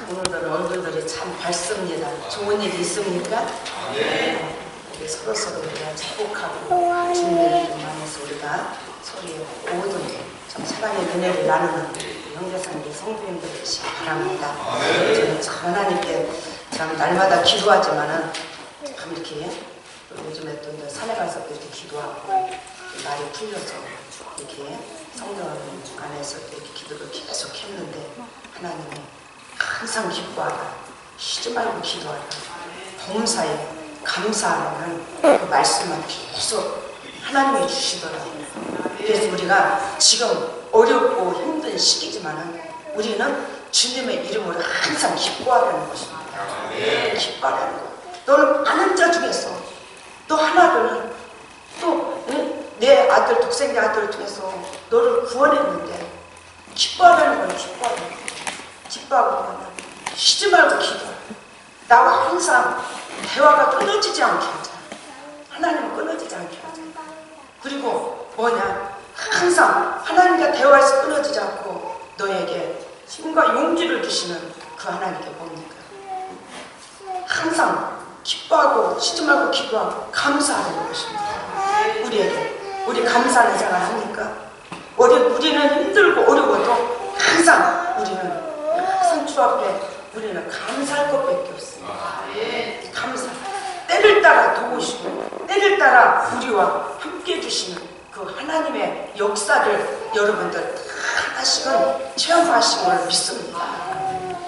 오늘은 얼굴들이 참 밝습니다. 좋은 일 있습니까? 네. 우리 서로서로 그냥 축복하고 주님의 만해서 우리가 서로의 모든 참 사랑의 은혜를 나누는 형제상들 성도님들 되시기 바랍니다. 저는 참 하나님께 참 날마다 기도하지만은 참 이렇게 요즘에 또 산에 가서 또 이렇게 기도하고 날이 풀려서 이렇게 성령 안에서 이렇게 기도를 계속 했는데 하나님이 항상 기뻐하라, 쉬지 말고 기도하라, 범사에 감사하라는 그 말씀만 계속 하나님이 주시더라고요. 그래서 우리가 지금 어렵고 힘든 시기지만은 우리는 주님의 이름으로 항상 기뻐하라는 것입니다. 기뻐하라는 것. 너는 많은 자 중에서 또 하나를 또 내 아들, 독생자 아들을 통해서 너를 구원했는데 기뻐하라는 건 기뻐하라는 거야. 기뻐하고 쉬지 말고 기도하라. 나와 항상 대화가 끊어지지 않게 하자. 하나님은 끊어지지 않게 하자. 그리고 뭐냐, 항상 하나님과 대화에서 끊어지지 않고 너에게 힘과 용기를 주시는 그 하나님께 뭡니까? 항상 기뻐하고 쉬지 말고 기도하고 감사하는 것입니다. 우리에게 우리 감사하는 생활 합니까? 우리는 힘들고 어려워도 항상 우리는 주 앞에 우리는 감사할 것밖에 없습니다. 감사. 때를 따라 도우시고 때를 따라 우리와 함께 해주시는 그 하나님의 역사를 여러분들 하나씩은 체험하신 걸 믿습니다.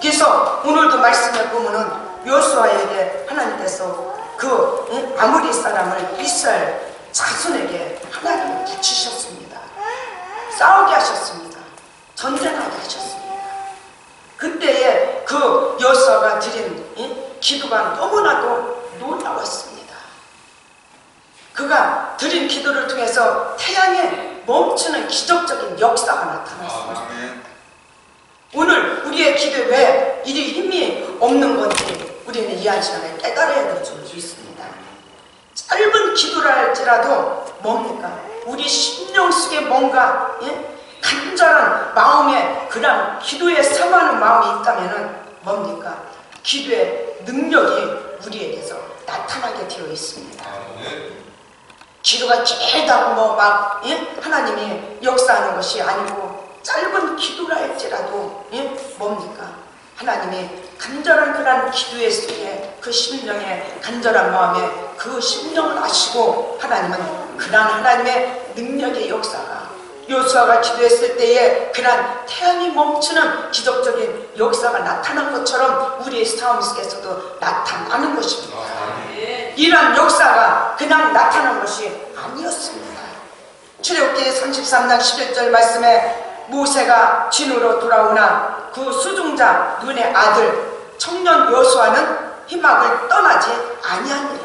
그래서 오늘도 말씀에 보면은 여호수아에게 하나님께서 그 아모리 사람을 이스라엘 자손에게 하나님을 붙이셨습니다. 싸우게 하셨습니다. 전쟁하게 하셨습니다. 그때에 그 여호수아가 드린 기도가 너무나도 놀라웠습니다. 그가 드린 기도를 통해서 태양에 멈추는 기적적인 역사가 나타났습니다. 오늘 우리의 기도에 왜 이리 힘이 없는 건지 우리는 이 한 시간에 깨달아야 될 줄 믿습니다. 짧은 기도라 할지라도 뭡니까? 우리 심령 속에 뭔가 간절한 마음에 그런 기도에 사모하는 마음이 있다면은 뭡니까? 기도의 능력이 우리에게서 나타나게 되어 있습니다. 기도가 길다고 하나님이 역사하는 것이 아니고 짧은 기도라 할지라도 뭡니까? 하나님이 간절한 그런 기도의 속에 그 심령의 간절한 마음에 그 심령을 아시고 하나님은 그런 하나님의 능력의 역사가 여호수아가 기도했을 때에 그런 태양이 멈추는 기적적인 역사가 나타난 것처럼 우리의 삶 속에서도 나타나는 것입니다. 이러한 역사가 그냥 나타난 것이 아니었습니다. 출애굽기 33장 11절 말씀에 모세가 진으로 돌아오나 그 수종자 눈의 아들 청년 여호수아는 희망을 떠나지 아니하니라.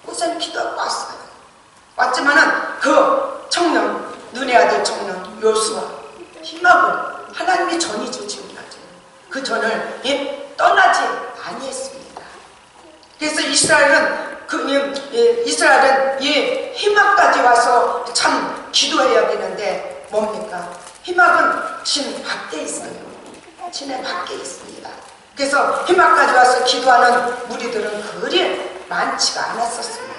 우선 기도하고 왔어요. 왔지만은 그 청년 눈의 아들 청년 여호수아 희망을 하나님이 전이죠. 지금까지 그 전을 떠나지 아니했습니다. 그래서 이스라엘은 이 희망까지 와서 참 기도해야 되는데 뭡니까? 희망은 진 밖에 있어요. 진의 밖에 있습니다. 그래서 희망까지 와서 기도하는 무리들은 그리 많지가 않았었습니다.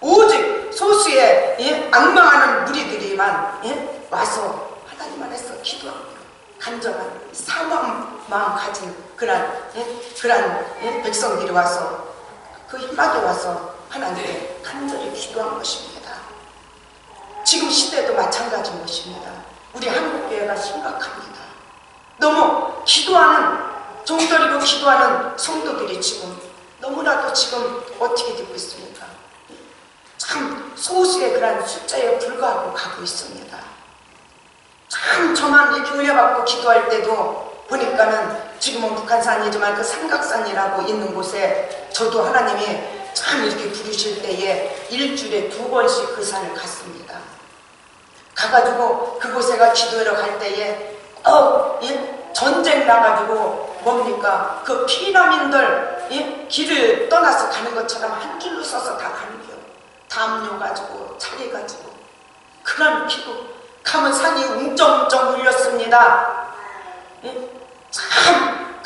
오직 소수의 악망하는 무리들이만 와서 하나님 안에서 기도하고 간절한 사모한 마음 가진 그런 백성들이 와서 그 희망에 와서 하나님께 간절히 기도한 것입니다. 지금 시대도 마찬가지인 것입니다. 우리 한국교회가 심각합니다. 너무 기도하는 종들이고 기도하는 성도들이 지금 너무나도 지금 어떻게 되고 있습니까? 참 소수의 그런 숫자에 불과하고 가고 있습니다. 참 저만 이렇게 은혜받고 기도할 때도 보니까는 지금은 북한산이지만 그 삼각산이라고 있는 곳에 저도 하나님이 참 이렇게 부르실 때에 일주일에 2번씩 그 산을 갔습니다. 가가지고 그곳에가 기도하러 갈 때에 전쟁 나가지고 뭡니까? 그 피난민들 길을 떠나서 가는 것처럼 한 줄로 서서 다 가는 거예요. 담요 가지고 차례 가지고 그런 기도 가면 산이 웅쩡웅쩡 울렸습니다. 참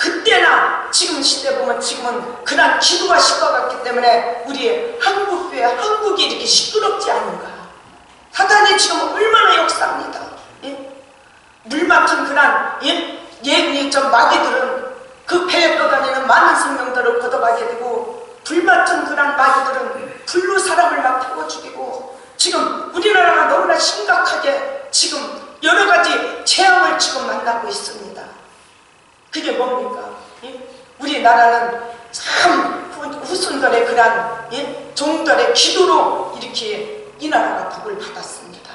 지금 시대 보면 지금은 그냥 기도가 시끄럽기 때문에 우리 한국교회, 한국이 이렇게 시끄럽지 않은가. 사단이 지금 얼마나 역사합니다. 예? 물 막힌 그런 좀 마귀들은 그 배에 떠다니는 많은 생명들을 걷어가게 되고, 불 맡은 그런 마귀들은 불로 사람을 막 태워 죽이고, 지금 우리나라가 너무나 심각하게 지금 여러 가지 재앙을 지금 만나고 있습니다. 그게 뭡니까? 예? 우리나라는 참 후손들의 그런 종들의 기도로 이렇게 이 나라가 복을 받았습니다.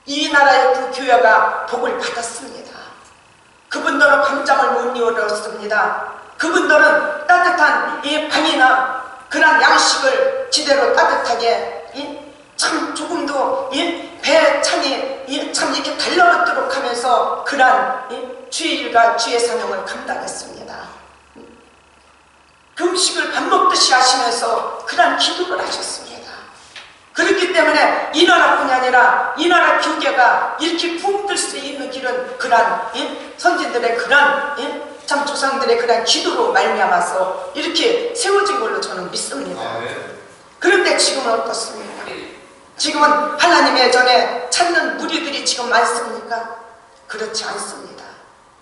이 나라의 그 교회가 복을 받았습니다. 그분들은 밤잠을 못 이루었습니다. 그분들은 따뜻한 이 방이나 그런 양식을 제대로 따뜻하게 참 조금도 배 창이 참 이렇게 달라붙도록 하면서 그런 주의 일과 주의 사명을 감당했습니다. 그 음식을 밥 먹듯이 하시면서 그런 기도를 하셨습니다. 그렇기 때문에 이 나라뿐이 아니라 이 나라 교계가 이렇게 부흥될 수 있는 길은 그런 선진들의 그런 참 조상들의 그런 기도로 말미암아서 이렇게 세워진 걸로 저는 믿습니다. 그런데 지금은 어떻습니까? 지금은 하나님의 전에 찾는 무리들이 지금 많습니까? 그렇지 않습니다.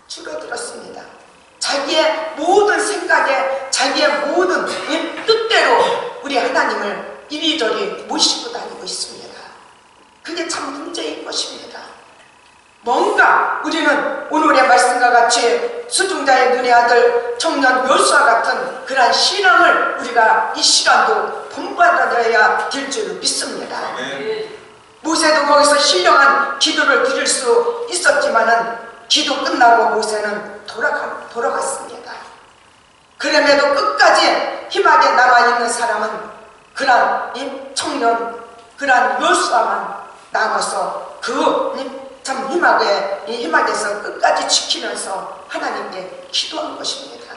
줄어들었습니다. 자기의 모든 생각에 자기의 모든 뜻대로 우리 하나님을 이리저리 모시고 다니고 있습니다. 그게 참 문제인 것입니다. 뭔가 우리는 오늘의 말씀과 같이 수중자의 눈의 아들 청년 요수와 같은 그러한 신앙을 우리가 이 시간도 본받아야 될 줄 믿습니다. 모세도 거기서 신령한 기도를 드릴 수 있었지만은 기도 끝나고 모세는 돌아갔습니다. 그럼에도 끝까지 힘하게 남아있는 사람은 그런 청년, 그런 요수아만 남아서 참 힘하게서 끝까지 지키면서 하나님께 기도한 것입니다.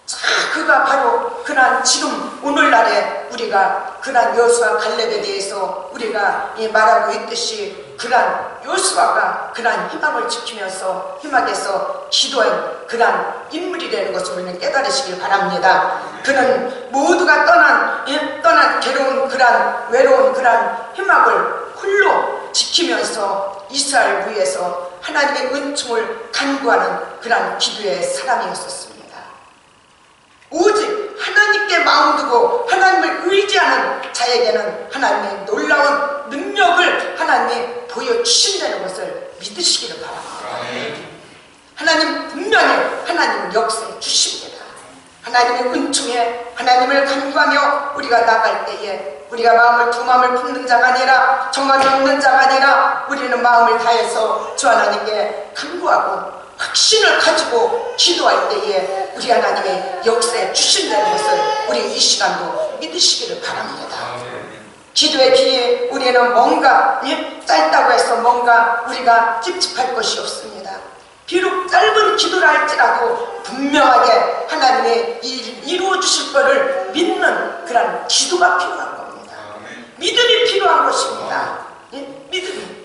자, 그가 바로 그런 지금 오늘날에 우리가 그런 여호수아 갈렙에 대해서 우리가 말하고 있듯이 그런 여호수아가 그런 희망을 지키면서 희망에서 기도한 그런 인물이라는 것을 우리는 깨달으시길 바랍니다. 그는 모두가 떠난 괴로운 그런 외로운 그런 희망을 홀로 지키면서 이스라엘 위에서 하나님의 은총을 간구하는 그런 기도의 사람이었었습니다. 오직 하나님께 마음 두고 하나님을 의지하는 자에게는 하나님의 놀라운 능력을 하나님이 보여주신다는 것을 믿으시기를 바랍니다. 하나님 분명히 하나님 역사해 주십니다. 하나님의 은총에 하나님을 간구하며 우리가 나갈 때에 우리가 마음을 두 마음을 품는 자가 아니라 정함이 없는 자가 아니라 우리는 마음을 다해서 주 하나님께 간구하고 확신을 가지고 기도할 때에 우리 하나님의 역사에 주신다는 것을 우리 이 시간도 믿으시기를 바랍니다. 기도의 길이 우리는 뭔가 짧다고 해서 뭔가 우리가 찝찝할 것이 없습니다. 비록 짧은 기도를 할지라도 분명하게 하나님의 이루어 주실 것을 믿는 그런 기도가 필요한 겁니다. 믿음이 필요한 것입니다. 믿음이.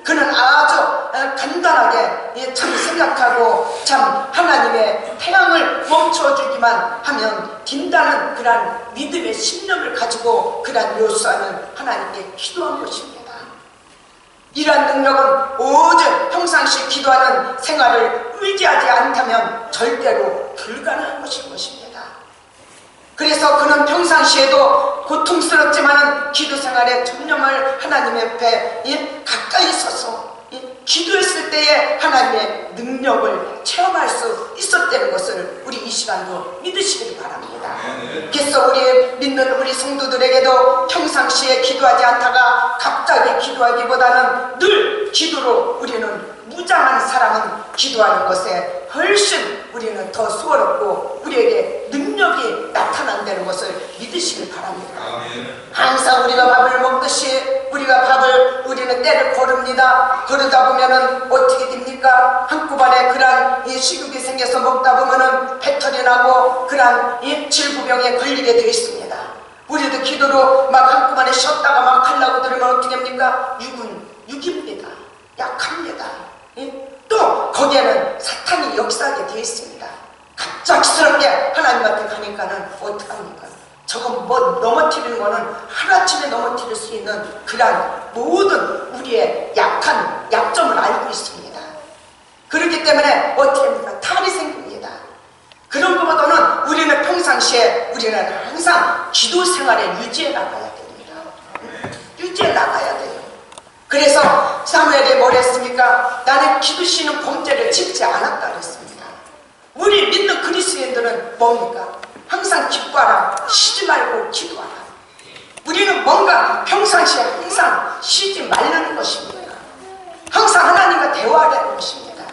그는 아주 간단하게 참 생각하고 참 하나님의 태양을 멈춰주기만 하면 된다는 그런 믿음의 신념을 가지고 그런 요수아는 하나님께 기도한 것입니다. 이러한 능력은 오직 평상시 기도하는 생활을 의지하지 않다면 절대로 불가능한 것인 것입니다. 그래서 그는 평상시에도 고통스럽지만 기도 생활에 전념을 하나님 옆에 가까이 있어서 기도했을 때에 하나님의 능력을 체험할 수 있었다는 것을 우리 이 시간도 믿으시길 바랍니다. 그래서 우리 믿는 우리 성도들에게도 평상시에 기도하지 않다가 갑자기 기도하기보다는 늘 기도로 우리는 무장한 사람은 기도하는 것에 훨씬 우리는 더 수월했고 우리에게 능력이 나타난다는 것을 믿으시길 바랍니다. 항상 우리가 밥을 먹듯이 우리는 때를 거릅니다. 그러다 보면은 어떻게 됩니까? 한꺼번에 그런 식욕이 생겨서 먹다 보면은 배탈이 나고 그런 질부병에 걸리게 되어 있습니다. 우리도 기도로 막 한꺼번에 쉬었다가 막 하려고 들으면 어떻게 합니까? 육입니다. 약합니다. 또 거기에는 사탄이 역사하게 되어 있습니다. 갑작스럽게 하나님한테 가니까는 어떡합니까? 저거 뭐 넘어뜨리는 거는 하루아침에 넘어뜨릴 수 있는 그러한 모든 우리의 약한 약점을 알고 있습니다. 그렇기 때문에 어떻게 합니까? 탈이 생깁니다. 그런 것보다는 우리는 평상시에 우리는 항상 기도 생활에 유지해 나가야 됩니다. 유지해 나가야 돼요. 그래서 사무엘이 뭘 했습니까? 나는 기도 쉬는 범죄를 짓지 않았다 그랬습니다. 우리 믿는 그리스도인들은 뭡니까? 항상 기뻐하라. 쉬지 말고 기도하라. 우리는 뭔가 평상시에 항상 쉬지 말라는 것입니다. 항상 하나님과 대화하는 것입니다.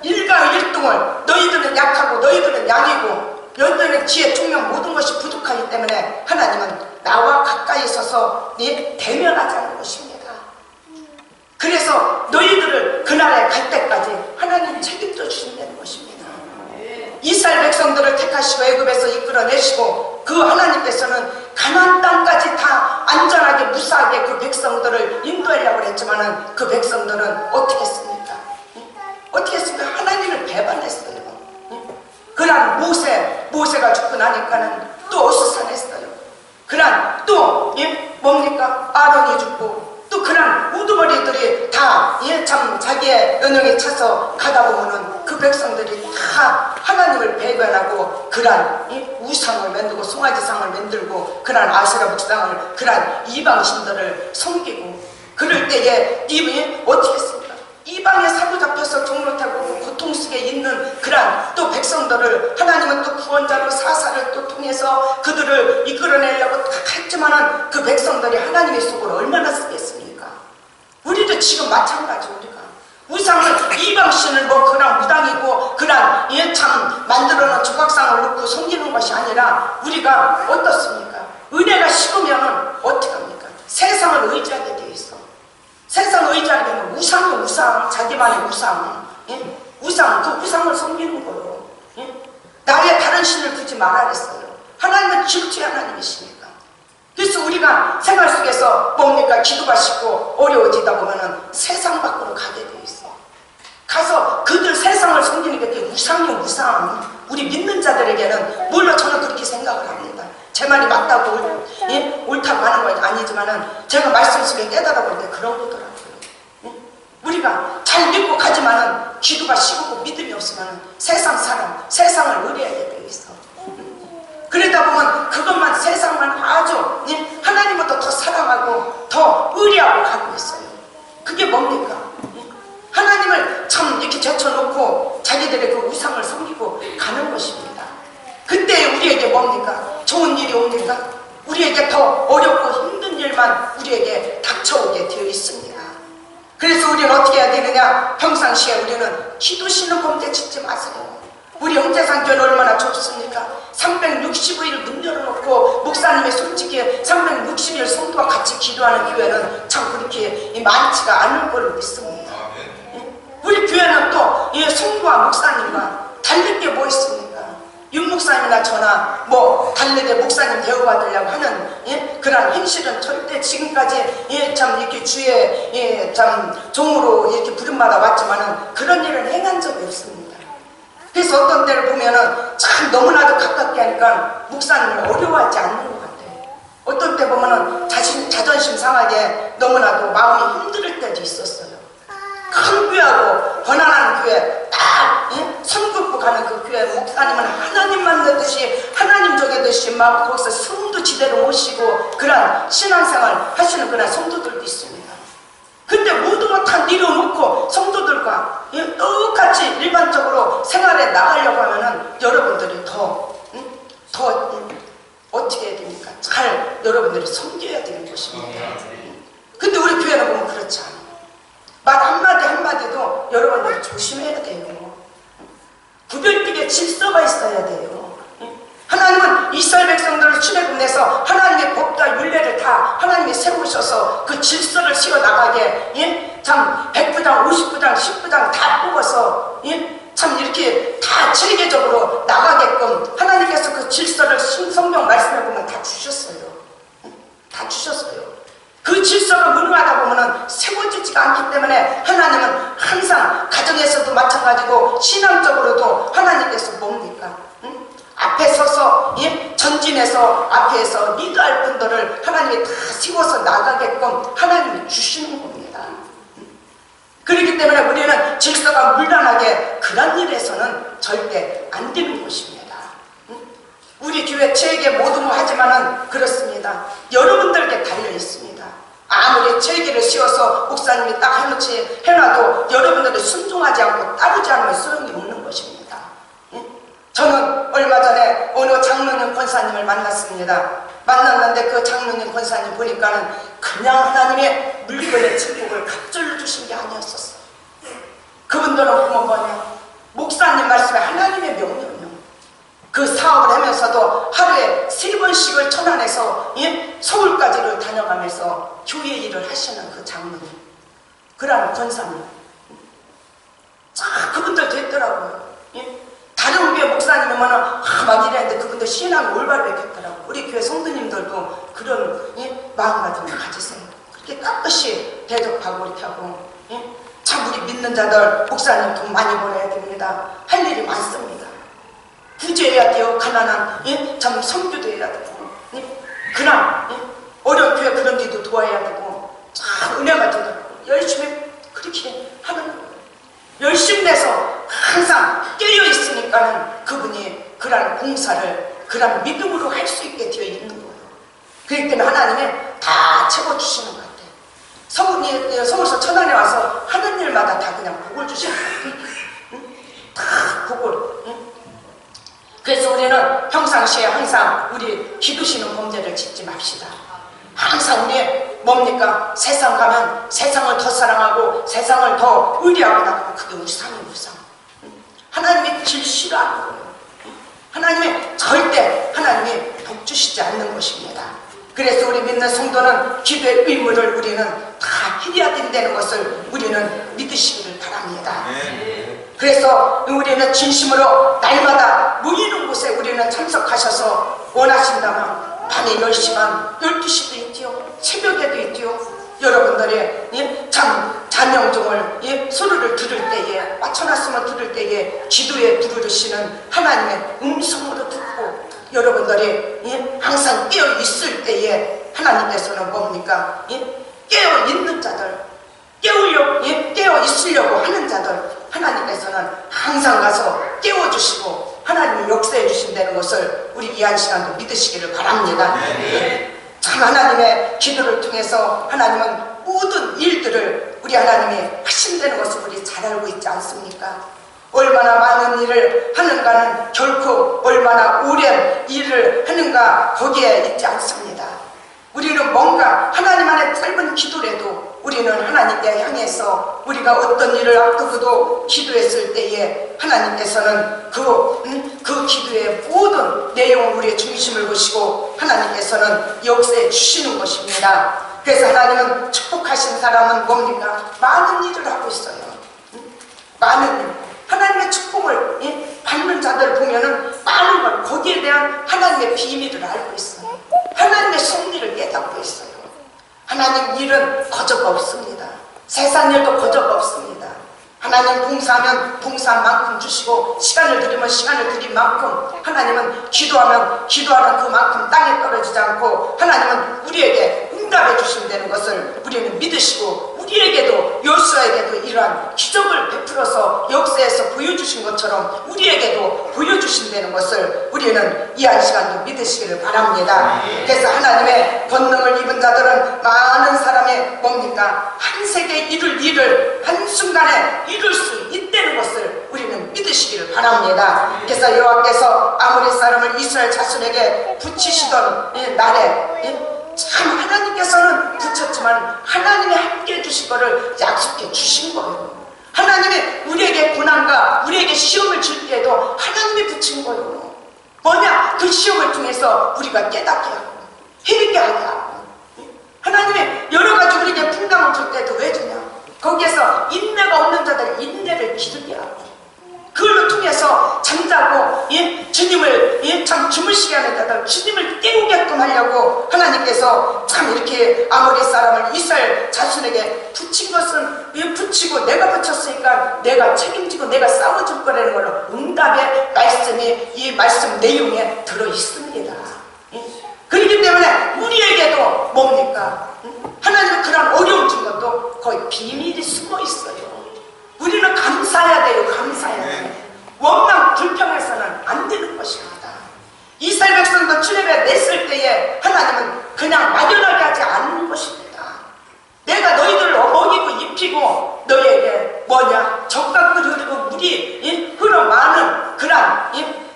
일가일동을 너희들은 약하고 너희들은 양이고 너희들은 지혜 총명 모든 것이 부족하기 때문에 하나님은 나와 가까이 있어서 네 대면하자는 것입니다. 그래서 너희들을 그날에 갈 때까지 하나님 책임져 주신다는 것입니다. 이스라엘 백성들을 택하시고 애굽에서 이끌어내시고 그 하나님께서는 가나안 땅까지 다 안전하게 무사하게 그 백성들을 인도하려고 했지만은 그 백성들은 어떻게 했습니까? 어떻게 했습니까? 하나님을 배반했어요. 그런 모세가 죽고 나니까는 또 어수선했어요. 그런 또 뭡니까? 아론이 죽고 또 그런 우두머리들이 다 참 자기의 연영에 차서 가다 보면은 그 백성들이 다 하나님을 배반하고 그런 우상을 만들고 송아지상을 만들고 그런 아세라 목상을 그런 이방신들을 섬기고 그럴 때에 이분이 어떻게 했습니까? 이방에 사로잡혀서 종로타고 고통 속에 있는 그런 또 백성들을 하나님은 또 구원자로 사사를 또 통해서 그들을 이끌어내려고 했지만은 그 백성들이 하나님의 속을 얼마나 쓰겠습니까? 우리도 지금 마찬가지. 우리가 우상을 이방신을 뭐 그런 무당이고 그런 참 만들어놓은 조각상을 놓고 섬기는 것이 아니라 우리가 어떻습니까? 은혜가 식으면은 어떻게 합니까? 세상을 의지하게 돼 있어. 세상을 의지하게 되면 우상이 우상, 자기만의 우상, 우상, 그 우상을 섬기는 거예요. 나의 다른 신을 두지 말아 그랬어요. 하나님은 질투의 하나님이시니까. 그래서 우리가 생활 속에서 뭡니까? 기도가 쉽고 어려워지다 보면은 세상 밖으로 가게 돼 있어. 가서 그들 세상을 섬기는 게 우상이 우상. 우리 믿는 자들에게는 물론 저는 그렇게 생각을 합니다. 제 말이 맞다고 옳다고 하는 건 아니지만은 제가 말씀 속에 깨달아 볼 때 그런 거더라고요. 우리가 잘 믿고 가지만은 기도가 식고 믿음이 없으면은 세상 사람, 세상을 의뢰하게 돼 있어. 그러다 보면 그것만 세상만 아주 하나님보다 더 사랑하고 더 의뢰하고 가고 있어요. 그게 뭡니까? 하나님을 참 이렇게 제쳐놓고 자기들의 그 우상을 섬기고 가는 것입니다. 그때 우리에게 뭡니까? 좋은 일이 옵니까? 우리에게 더 어렵고 힘든 일만 우리에게 닥쳐오게 되어 있습니다. 그래서 우리는 어떻게 해야 되느냐? 평상시에 우리는 기도 쉬는 범죄 짓지 마세요. 우리 형제상교회는 얼마나 좁습니까? 365일 문 열어놓고 목사님이 솔직히 360일 성도와 같이 기도하는 교회는 참 그렇게 많지가 않을 걸로 믿습니다. 우리 교회는 또 성도와 목사님과 다를 게 뭐 있습니까? 윤 목사님이나 저나 뭐 다르게 목사님 대우받으려고 하는 그런 행실은 절대 지금까지 참 이렇게 주의 참 종으로 이렇게 부름받아 왔지만은 그런 일은 행한 적이 없습니다. 그래서 어떤 때를 보면은 참 너무나도 가깝게 하니까 목사님을 어려워하지 않는 것 같아요. 어떤 때 보면은 자존심 상하게 너무나도 마음이 힘들 때도 있었어요. 큰 교회하고 번안한 교회 딱 선긋고 가는 그 교회 목사님은 하나님만 넣듯이 하나님 적이듯이 막 거기서 숨도 지대로 모시고 그런 신앙생활 하시는 그런 성도들도 있습니다. 근데 모든 걸 다 내려놓고 성도들과 똑같이 일반적으로 생활에 나가려고 하면은 여러분들이 더 어떻게 해야 됩니까? 잘 여러분들이 섬겨야 되는 것입니다. 근데 우리 교회는 보면 그렇지 않아요. 말 한마디 한마디도 여러분들이 조심해야 돼요. 구별되게 질서가 있어야 돼요. 하나님은 이스라엘 백성들을 출애굽내서 하나님의 법과 율례를 다 하나님이 세우셔서 그 질서를 세워나가게 참 100부장, 50부장, 10부장 다 뽑아서 참 이렇게 다 체계적으로 나가게끔 하나님께서 그 질서를 성경 말씀에 보면 다 주셨어요. 다 주셨어요. 그 질서가 무능하다 보면은 세워지지가 않기 때문에 하나님은 항상 가정에서도 마찬가지고 신앙적으로도 하나님께서 뭡니까? 앞에 서서 전진해서 앞에서 리드할 분들을 하나님이 다 세워서 나가게끔 하나님이 주시는 겁니다. 그렇기 때문에 우리는 질서가 물란하게 그런 일에서는 절대 안 되는 것입니다. 우리 교회 체계 모두 하지만은 그렇습니다. 여러분들께 달려 있습니다. 아무리 체계를 씌워서 목사님이 딱 해놔도 여러분들이 순종하지 않고 따르지 않으면 소용이 없는 것입니다. 저는 얼마 전에 어느 장로님 권사님을 만났습니다. 만났는데 그 장로님 권사님 보니까는 그냥 하나님의 물건의 축복을 갑절로 주신 게 아니었었어요. 그분들은 보면 뭐냐, 목사님 말씀에 하나님의 명령이요. 그 사업을 하면서도 하루에 3번씩을 천안에서 서울까지를 다녀가면서 교회 일을 하시는 그 장로님, 그러는 권사님, 그분들 됐더라고요. 다른 교회 목사님이면 막 이랬는데 그분들 신앙이 올바르겠더라고요. 우리 교회 성도님들도 그런 마음가짐을 가지세요. 그렇게 깍듯이 대접하고 이렇게 하고, 참 우리 믿는 자들 목사님 돈 많이 벌어야 됩니다. 할 일이 많습니다. 구제해야 돼요. 가난한 참 선교도 해야 되고, 그냥 어려운 교회 그런 데도 도와야 되고, 참 은혜가 되더라고요. 열심히 그렇게 하는 거예요. 열심히 내서 항상 깨어 있으니까는 그분이 그런 봉사를 그런 믿음으로 할 수 있게 되어 있는 거예요. 그렇기 때문에 하나님이 다 채워주시는 것 같아요. 서울서 천안에 와서 하는 일마다 다 그냥 복을 주시는 것 같아요. 다 복을. 그래서 우리는 평상시에 항상 우리 기도시는 범죄를 짓지 맙시다. 항상 우리 뭡니까? 세상 가면 세상을 더 사랑하고 세상을 더 의리하고 나가면 그게 우상이 우상. 하나님이 제일 싫어하는 거예요. 하나님이 절대 하나님이 복 주시지 않는 것입니다. 그래서 우리 믿는 성도는 기도의 의무를 우리는 다 해야 된다는 것을 우리는 믿으시기를 바랍니다. 그래서 우리는 진심으로 날마다 모이는 곳에 우리는 참석하셔서 원하신다면 밤에 10시간, 12시도 있지요. 새벽에도 있지요. 여러분들의 참 잔영종을 소리를 들을 때에, 맞춰놨으면 들을 때에 기도에 부르시는 하나님의 음성으로 듣고, 여러분들이 항상 깨어 있을 때에 하나님께서는 뭡니까? 깨어 있는 자들, 깨어 있으려고 하는 자들, 하나님께서는 항상 가서 깨워주시고 하나님이 역사해 주신다는 것을 우리 이 한 시간도 믿으시기를 바랍니다. 참 하나님의 기도를 통해서 하나님은 모든 일들을 우리 하나님이 하신다는 것을 우리 잘 알고 있지 않습니까? 얼마나 많은 일을 하는가는 결코 얼마나 오랜 일을 하는가 거기에 있지 않습니다. 우리는 뭔가 하나님 안에 짧은 기도라도 우리는 하나님께 향해서 우리가 어떤 일을 앞두고도 기도했을 때에 하나님께서는 그 기도의 모든 내용을 우리의 중심을 보시고 하나님께서는 역사해 주시는 것입니다. 그래서 하나님은 축복하신 사람은 뭡니까? 많은 일을 하고 있어요. 많은 일. 하나님의 축복을 받는 자들을 보면은 많은 걸 거기에 대한 하나님의 비밀을 알고 있어요. 하나님의 섭리를 깨닫고 있어요. 하나님 일은 거저가 없습니다. 세상 일도 거저가 없습니다. 하나님 봉사하면 봉사한 만큼 주시고, 시간을 드리면 시간을 드린 만큼, 하나님은 기도하면 기도하는 그만큼 땅에 떨어지지 않고 하나님은 우리에게 응답해 주신다는 것을 우리는 믿으시고, 우리에게도 여호수아에게도 이러한 기적을 베풀어서 역사에서 보여주신 것처럼 우리에게도 보여주신다는 것을 우리는 이 한 시간도 믿으시기를 바랍니다. 그래서 하나님의 권능을 입은 자들은 많은 사람의 뭡니까? 한 세계 이룰 일을 한순간에 이룰 수 있다는 것을 우리는 믿으시기를 바랍니다. 그래서 여호와께서 아모리 사람을 이스라엘 자손에게 붙이시던 날에 참 하나님께서는 붙였지만 하나님이 함께 해주실 거를 약속해 주신 거예요. 하나님이 우리에게 고난과 우리에게 시험을 줄 때에도 하나님이 붙인 거예요. 뭐냐? 그 시험을 통해서 우리가 깨닫게 하고 힘있게 하게 하고, 하나님이 여러 가지 우리에게 풍랑을 줄 때도 왜 주냐? 거기에서 인내가 없는 자들 인내를 기르게 하고, 그걸로 통해서 잠자고 주님을 참 주무시게 하는 자들 주님을 깨우게끔 하려고 하나님께서 참 이렇게 아모리 사람을 이스라엘 자신에게 붙인 것은 붙이고 내가 붙였으니까 내가 책임지고 내가 싸워줄 거라는 걸로 응답의 말씀이 이 말씀 내용에 들어있습니다. 그렇기 때문에 우리에게도 뭡니까? 하나님의 그런 어려움 준 것도 거의 비밀이 숨어 있어요. 우리는 감사해야 돼요. 감사해야 돼요. 원망 불평해서는 안 되는 것입니다. 이스라엘 백성도 출애굽에 냈을 때에 하나님은 그냥 막연하게 하지 않는 것입니다. 내가 너희들을 먹이고 입히고 너희에게 뭐냐 적각을 흐르고 물이 흘러 많은 그런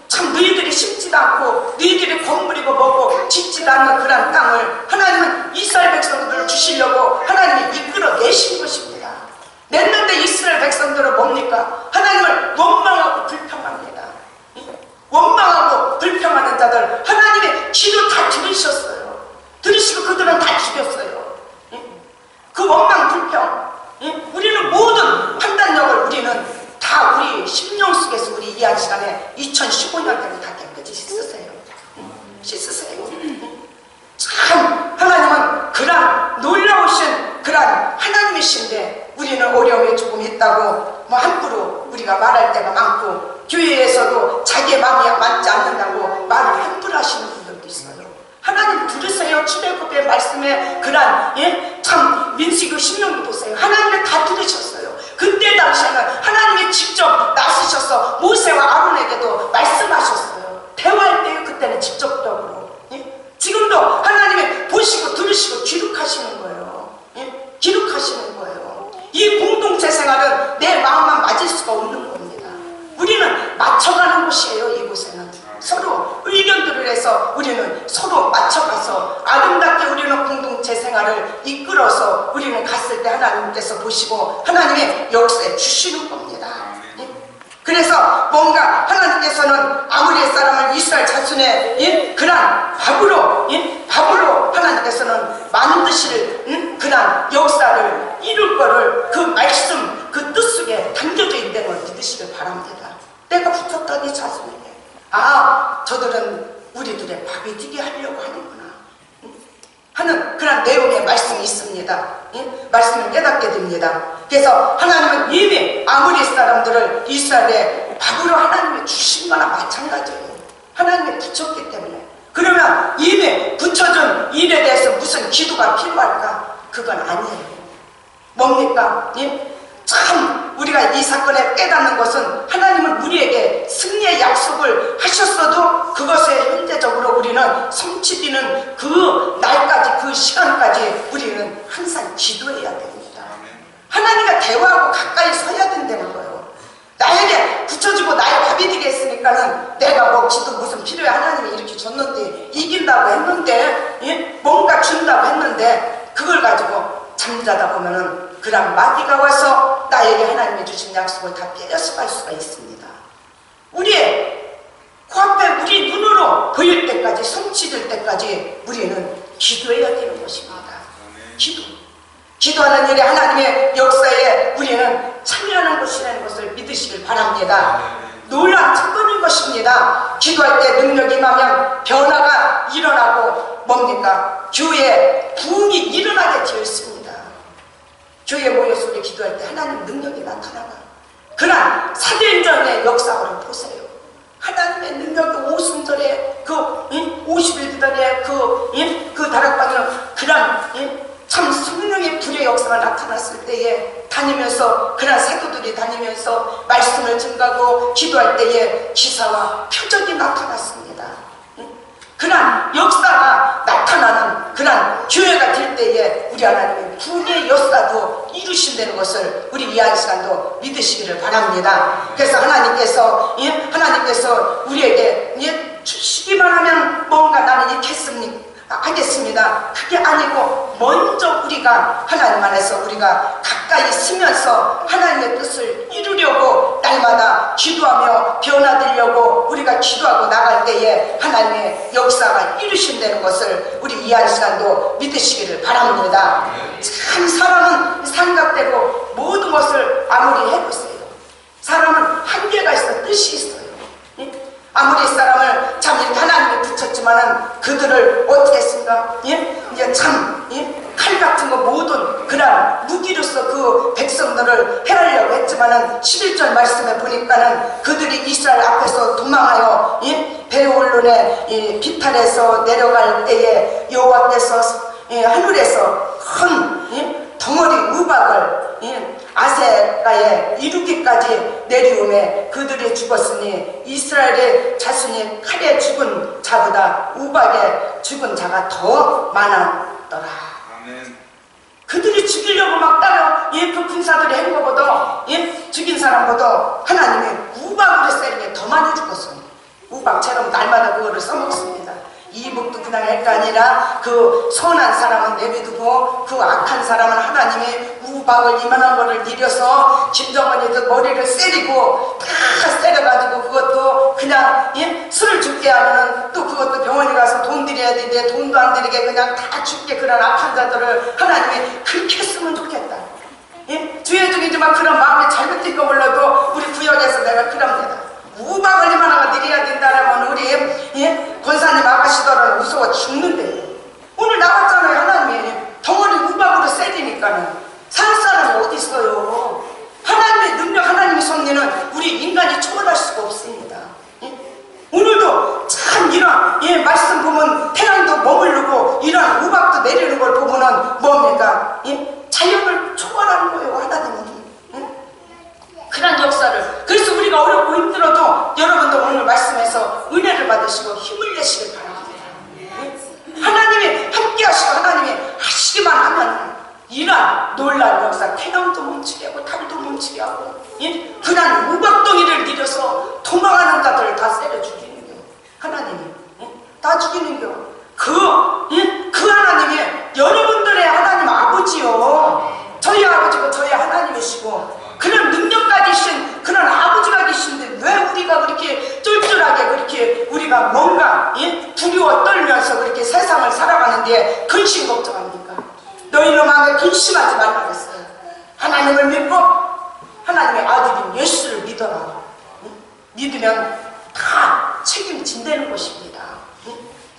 참 너희들이 심지도 않고 너희들이 건물이고 뭐고 짓지도 않는 그런 땅을 하나님은 이스라엘 백성들을 주시려고 하나님이 이끌어 내신 것입니다. 냈는데 이스라엘 백성들은 뭡니까? 하나님을 원망하고 불평합니다. 원망하고 불평하는 자들 하나님의 기도 다 들으셨어요. 들으시고 그들은 다 죽였어요. 그 원망 불평 우리는 모든 판단력을 우리는 다 우리 심령 속에서 우리 이해한 시간에 2015년까지 다 깨끗이 씻으세요. 참 하나님은 그런 놀라우신 그런 하나님이신데 우리는 어려움이 조금 있다고 뭐 함부로 우리가 말할 때가 많고 교회에서도 자기의 마음이 맞지 않는다고 말을 함부로 하시는 분들도 있어요. 하나님 들으세요. 출애굽의 말씀에 그런 참 민수기 16기 보세요. 하나님이 다 들으셨어요. 그때 당시에는 하나님이 직접 나서셔서 모세와 아론에게도 말씀하셨어요. 대화할 때 그때는 직접적으로. 지금도 하나님이 보시고 들으시고 기록하시는 거예요. 기록하시는 거예요. 이 공동체 생활은 내 마음만 맞을 수가 없는 겁니다. 우리는 맞춰가는 곳이에요. 이곳에는 서로 의견들을 해서 우리는 서로 맞춰가서 아름답게 우리는 공동체 생활을 이끌어서 우리는 갔을 때 하나님께서 보시고 하나님의 역사에 주시는 겁니다. 그래서 뭔가 하나님께서는 아모리 사람을 이스라엘 자손의 그런 밥으로 하나님께서는 만드실 그런 역사를 이룰 거를 그 말씀 그 뜻 속에 담겨져 있다는 걸 믿으시길 바랍니다. 내가 붙었더니 자손에게 저들은 우리들의 밥이 되게 하려고 하는구나 하는 그런 내용의 말씀이 있습니다. 말씀을 깨닫게 됩니다. 그래서 하나님은 이미 아모리 사람들을 이스라엘의 밥으로 하나님이 주신 거나 마찬가지예요. 하나님이 붙였기 때문에. 그러면 이미 붙여준 일에 대해서 무슨 기도가 필요할까? 그건 아니에요. 뭡니까? 참 우리가 이 사건에 깨닫는 것은 하나님은 우리에게 승리의 약속을 하셨어도 그것에 현재적으로 우리는 성취되는 그 날까지 그 시간까지 우리는 항상 기도해야 됩니다. 하나님과 대화하고 가까이 서야 된다는 거예요. 나에게 붙여주고 나의 밥이 되겠으니까는 내가 뭐 기도 무슨 필요해 하나님이 이렇게 줬는데 이긴다고 했는데 뭔가 준다고 했는데 그걸 가지고 잠자다 보면은 그런 마귀가 와서 나에게 하나님이 주신 약속을 다 빼앗아갈 수가 있습니다. 우리의 코앞에 우리 눈으로 보일 때까지 성취될 때까지 우리는 기도해야 되는 것입니다. 기도하는 일에 하나님의 역사에 우리는 참여하는 것이라는 것을 믿으시길 바랍니다. 놀라운 특권인 것입니다. 기도할 때 능력이 임하면 변화가 일어나고 뭡니까? 교회에 부흥이 일어나게 되어 있습니다. 교회에 모여서 우리 기도할 때 하나님 능력이 나타나가. 그러나 사도행전의 역사를 보세요. 하나님의 능력이 오순절에 그 50일들의 그 다락방에 그런 참 성령의 불의 역사가 나타났을 때에 다니면서 그런 사도들이 다니면서 말씀을 증가하고 기도할 때에 기사와 표적이 나타났습니다. 그런 역사가 나타나는 그런 교회가 될 때에 우리 하나님의 부흥의 역사도 이루신다는 것을 우리 이해할 시간도 믿으시기를 바랍니다. 그래서 하나님께서 우리에게 주시기만 하면 뭔가 나는 이렇게 하겠습니다. 그게 아니고 먼저 우리가 하나님 안에서 우리가 가까이 있으면서 하나님의 뜻을 이루려고 날마다 기도하며 변화되려고 우리가 기도하고 나갈 때에 하나님의 역사가 이루신다는 것을 우리 이해할 시간도 믿으시기를 바랍니다. 참 사람은 생각대로 모든 것을 아무리 해보세요. 사람은 한계가 있어 뜻이 있어요. 아무리 사람을 참 이렇게 하나님이 보니까는 11절 말씀에 보니까는 그들이 이스라엘 앞에서 도망하여 베올론의 비탈에서 내려갈 때에 여호와께서 하늘에서 큰 덩어리 우박을 아세가에 이르기까지 내리오매 그들이 죽었으니 이스라엘의 자손이 칼에 죽은 자보다 우박에 죽은 자가 더 많았더라. 아멘. 그들이 죽이려고 막 따라 그 군사들이 한 것보다 죽인 사람보다 하나님이 우박으로 세리게 더 많이 죽었어요. 우박처럼 날마다 그거를 써먹습니다. 이복도 그냥 할 게 아니라 그 선한 사람은 내비두고 그 악한 사람은 하나님이 우박을 이만한 거를 내려서 김정은이도 머리를 세리고 다 세려가지고 그것도 그냥 술을 죽게 하면은 또 그것도 병원에 가서 돈 들여야 되는데 돈도 안 들이게 그냥 다 죽게 그런 악한 자들을 하나님이 그렇게 했으면 좋겠다. 주의 중이지만 그런 마음이 잘못된 거 몰라도 우리 구역에서 내가 그럽니다. 우박을 이만한 거 내려야 된다라면 우리 권사님 아가씨들은 무서워 죽는데요. 오늘 나왔잖아요. 하나님이 덩어리 우박으로 세리니까는 살 사람이 어디 있어요. 하나님의 능력, 하나님의 섭리는 우리 인간이 초월할 수가 없습니다. 오늘도 참 이런 말씀 보면 태양도 머무르고 이런 우박도 내리는 걸 보면은 뭡니까? 자연을 초월하는 거예요. 하나님은 그런 역사를. 그래서 우리가 어렵고 힘들어도 여러분도 오늘 말씀에서 은혜를 받으시고 힘을 내시길 바랍니다. 하나님이 함께 하시고 하나님이 하시기만 하면 이러한 놀라운 역사, 태양도 멈추게 하고 달도 멈추게 하고 그냥 우박덩이를 내려서 도망하는 자들을 다 세려 죽이는 거. 하나님이 다 죽이는 거. 그 하나님이 여러분들의 하나님 아버지요. 저희 아버지고 저희 하나님이시고 그런 능력 가지신 그런 아버지가 계신데 왜 우리가 그렇게 쫄쫄하게 그렇게 우리가 뭔가 두려워 떨면서 그렇게 세상을 살아가는데 근심 걱정합니까? 너희는 마음에 근심하지 말라 그랬어요. 하나님을 믿고 하나님의 아들인 예수를 믿어라. 믿으면 다 책임진다는 것입니다.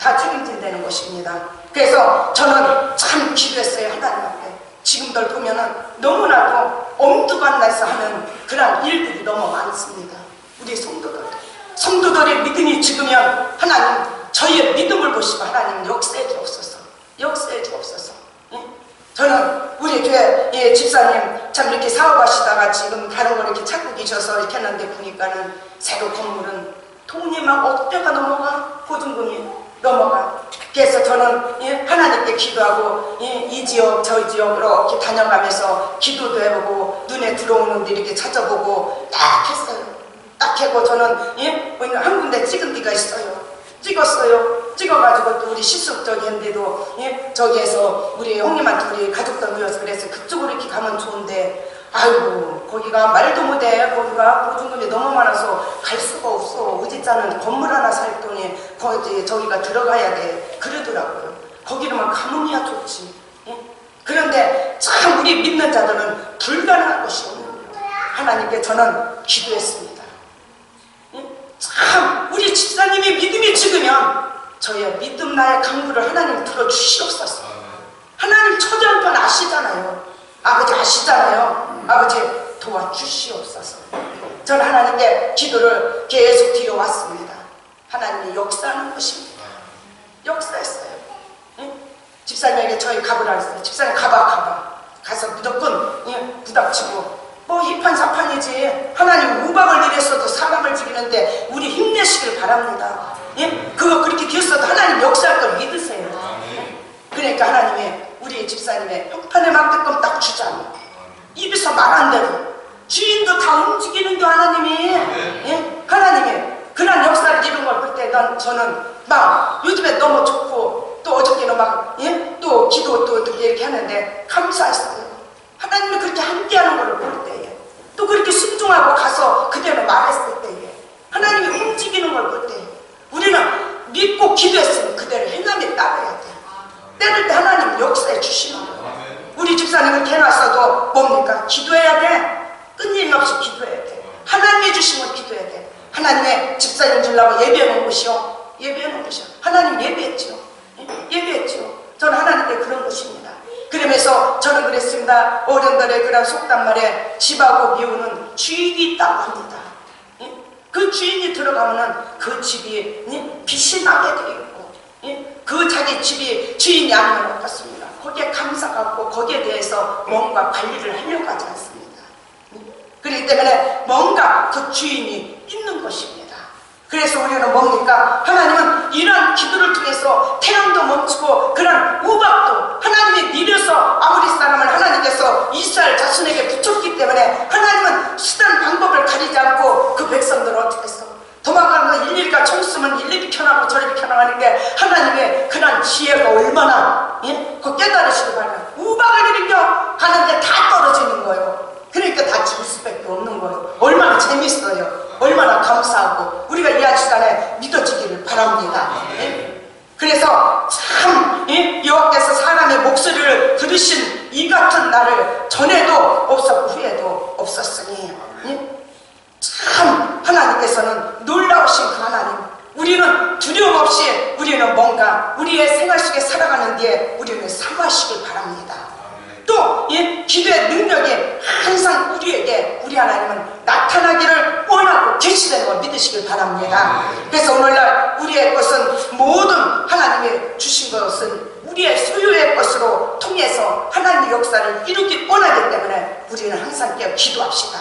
다 책임진다는 것입니다. 그래서 저는 참 기도했어요. 하나님 앞에. 지금들 보면은 너무나도 엄두가 나서 하는 그런 일들이 너무 많습니다. 우리 성도들의 믿음이 죽으면 하나님 저희의 믿음을 보시고 하나님 역사해 주옵소서. 역사해 주옵소서. 저는 우리 교회 집사님 참 이렇게 사업하시다가 지금 다른 거 이렇게 찾고 계셔서 이렇게 했는데 보니까는 새로 건물은 돈이 막 억대가 넘어가. 보증금이 넘어가. 그래서 저는 하나님께 기도하고 이 지역 저 지역 이렇게 다녀가면서 기도도 해보고 눈에 들어오는 데 이렇게 찾아보고 딱 했어요. 딱 하고 저는 한 군데 찍은 데가 있어요. 찍어가지고 또 우리 시숙 저기 했는데도 저기에서 우리 형님한테 우리 가족들 모여서 그래서 그쪽으로 이렇게 가면 좋은데 아이고 거기가 말도 못해. 거기가 보증금이 너무 많아서 갈 수가 없어. 어제자는 건물 하나 살 돈이 저기가 들어가야 돼 그러더라고요. 거기로만 가면이야 좋지. 그런데 참 우리 믿는 자들은 불가능한 것이 없는 거예요. 하나님께 저는 기도했습니다. 참 우리 집사님의 믿음이 죽으면 저의 믿음 나의 강구를 하나님 들어주시옵소서. 하나님 초전편 아시잖아요. 아버지 아시잖아요. 아버지 도와주시옵소서. 저는 하나님께 기도를 계속 드려왔습니다. 하나님이 역사하는 것입니다. 역사했어요. 집사님에게 저희 가보라 했어요. 집사님 가봐. 가서 무조건 부닥치고 뭐 이판사판이지. 하나님 우박을 내렸어도 사람을 죽이는데 우리 힘내시길 바랍니다. 그거 그렇게 되었어도 하나님 역사할 걸 믿으세요. 그러니까 하나님이 우리 집사님의 형편에 맞게끔 딱 주자. 입에서 말한 대로 주인도 다 움직이는 게 하나님이 하나님이 그런 역사를 이룬 걸 볼 때 저는 막 요즘에 너무 좋고 또 어저께는 막 또 기도 또 이렇게 하는데 감사했어요. 하나님이 그렇게 함께하는 걸 볼 때에 또 그렇게 순종하고 가서 그대로 말했을 때에 하나님이 움직이는 걸 볼 때 우리는 믿고 기도했으면 그대로 행함에 따라야 돼. 때릴 때 하나님 역사해 주시는 거예요. 우리 집사님을 개놨어도 뭡니까? 기도해야 돼. 끊임없이 기도해야 돼. 하나님이 주신 걸 기도해야 돼. 하나님의 집사님 주려고 예배해놓은 곳이요. 예배해놓은 곳이요. 하나님 예배했죠. 예배했죠. 저는 하나님께 그런 것입니다. 그래 그러면서 저는 그랬습니다. 어른들의 그런 속담 말에 집하고 미우는 주인이 있다고 합니다. 예? 그 주인이 들어가면은 그 집이 빛이 나게 되어 있고, 그 자기 집이 주인이 아니면 어떻습니까? 거기에 감사가 없고 거기에 대해서 뭔가 관리를 하려고 하지 않습니다. 그렇기 때문에 뭔가 그 주인이 있는 것입니다. 그래서 우리는 뭡니까? 하나님은 이런 기도를 통해서 태양도 멈추고 그런 우박도 하나님이 미려서 아모리 사람을 하나님께서 이스라엘 자손에게 붙였기 때문에 하나님은 쓰던 방법을 가리지 않고 그 백성들을 어떻게 했어? 도망가는 일일이가 총 쏘면 일일이 켜나고 저리 켜나가는 게 하나님의 그런 지혜가 얼마나 그 깨달으시고 바라면 우박을 일으켜 가는데 다 떨어지는 거예요. 그러니까 다 죽을 수밖에 없는 거예요. 얼마나 재밌어요. 얼마나 감사하고 우리가 이 한 시간에 믿어지기를 바랍니다. 그래서 참 여호와께서 사람의 목소리를 들으신 이 같은 날을 전에도 없었고 후에도 없었으니 참 하나님께서는 놀라우신 그 하나님, 우리는 두려움 없이 우리는 뭔가 우리의 생활 속에 살아가는 뒤에 우리는 사모하시길 바랍니다. 또 기도의 능력이 항상 우리에게 우리 하나님은 나타나기를 원하고 계시다는 걸 믿으시길 바랍니다. 그래서 오늘날 우리의 것은 모든 하나님이 주신 것은 우리의 소유의 것으로 통해서 하나님의 역사를 이루기 원하기 때문에 우리는 항상 깨어 기도합시다.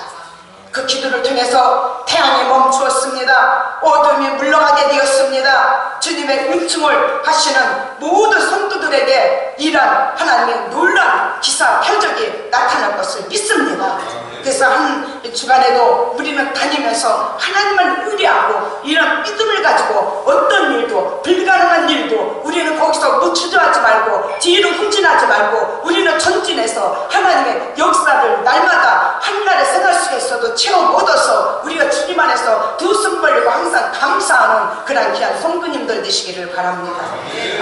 그 기도를 통해서 태양이 멈추었습니다. 어둠이 물러가게 되었습니다. 주님의 은총을 하시는 모든 성도들에게 이러한 하나님의 놀라운 기사 표적이 나타날 것을 믿습니다. 그래서 한 주간에도 우리는 다니면서 하나님을 의뢰하고 이런 믿음을 가지고 어떤 일도, 불가능한 일도 우리는 거기서 뭐 주저하지 말고 뒤로 후진하지 말고 우리는 전진해서 하나님의 역사를 날마다 한날의 생활 속에서도 체험 얻어서 우리가 주님 안에서 두 손 벌리고 항상 감사하는 그런 귀한 성도님들 되시기를 바랍니다.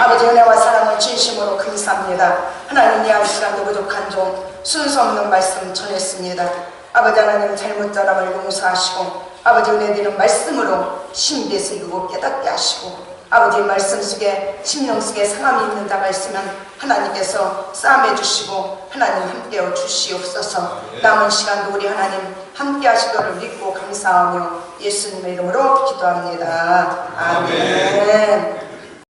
아버지 은혜와 사랑을 진심으로 감사합니다. 하나님 이 한 시간도 부족한 종 순서 없는 말씀 전했습니다. 아버지 하나님 잘못 자람을 용서하시고 아버지 은혜 드리는 말씀으로 신비에서 이루고 깨닫게 하시고 아버지 말씀 속에 심령 속에 상함이 있는 자가 있으면 하나님께서 싸움해 주시고 하나님 함께여 주시옵소서. 남은 시간도 우리 하나님 함께 하시도를 믿고 감사하며 예수님의 이름으로 기도합니다. 아멘.